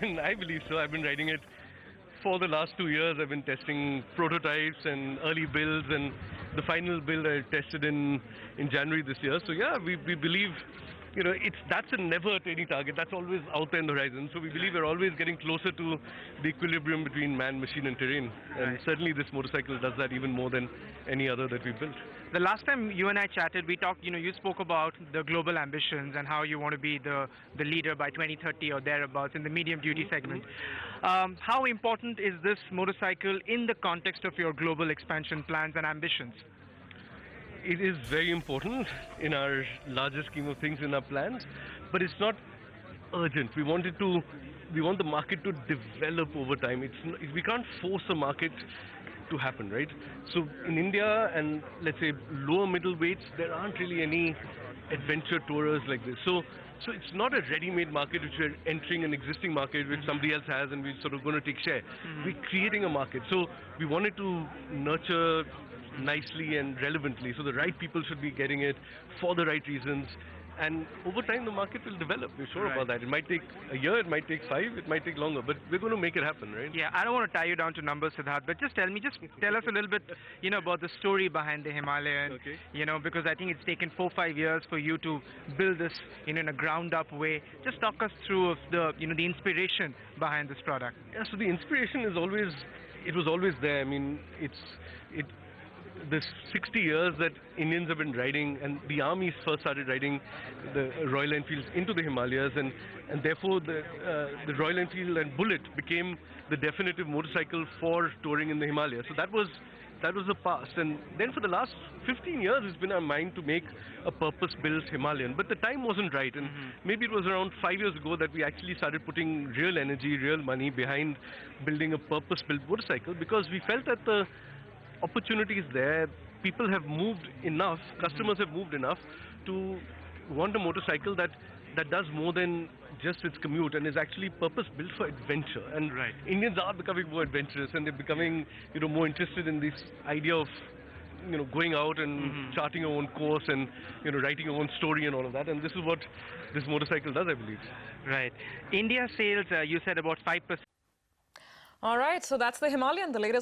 And I believe so. I've been riding it for the last 2 years. I've been testing prototypes and early builds, and the final build I tested in January this year. So yeah, we believe, that's a never attaining target. That's always out there in the horizon. So we believe we're always getting closer to the equilibrium between man, machine and terrain. And certainly this motorcycle does that even more than any other that we've built. The last time you and I chatted, we talked, you spoke about the global ambitions and how you want to be the leader by 2030 or thereabouts in the medium duty segment. How important is this motorcycle in the context of your global expansion plans and ambitions? It is very important in our larger scheme of things in our plans, but it's not urgent. We want the market to develop over time. We can't force a market to happen, right? So in India and let's say lower middleweights, there aren't really any adventure tourers like this. So it's not a ready-made market which we're entering an existing market which somebody else has and we're sort of going to take share. We're creating a market. So we wanted to nurture nicely and relevantly. So the right people should be getting it for the right reasons. And over time, the market will develop. We're sure about that. It might take a year, it might take 5, it might take longer, but we're going to make it happen, right? Yeah, I don't want to tie you down to numbers, Siddharth, but just tell us a little bit, about the story behind the Himalayan. Okay. Because I think it's taken 4-5 years for you to build this, in a ground-up way. Just talk us through the inspiration behind this product. Yeah, so the inspiration was always there. I mean, the 60 years that Indians have been riding, and the armies first started riding the Royal Enfields into the Himalayas, and therefore the Royal Enfield and Bullet became the definitive motorcycle for touring in the Himalayas. So that was the past, and then for the last 15 years it's been our mind to make a purpose-built Himalayan, but the time wasn't right, and maybe it was around 5 years ago that we actually started putting real energy, real money behind building a purpose-built motorcycle, because we felt that the opportunity is there. People have moved enough, customers have moved enough to want a motorcycle that does more than just its commute and is actually purpose built for adventure. And Indians are becoming more adventurous, and they're becoming more interested in this idea of going out and charting your own course and writing your own story and all of that. And this is what this motorcycle does, I believe. Right. India sales, you said about 5%. All right, so that's the Himalayan, the latest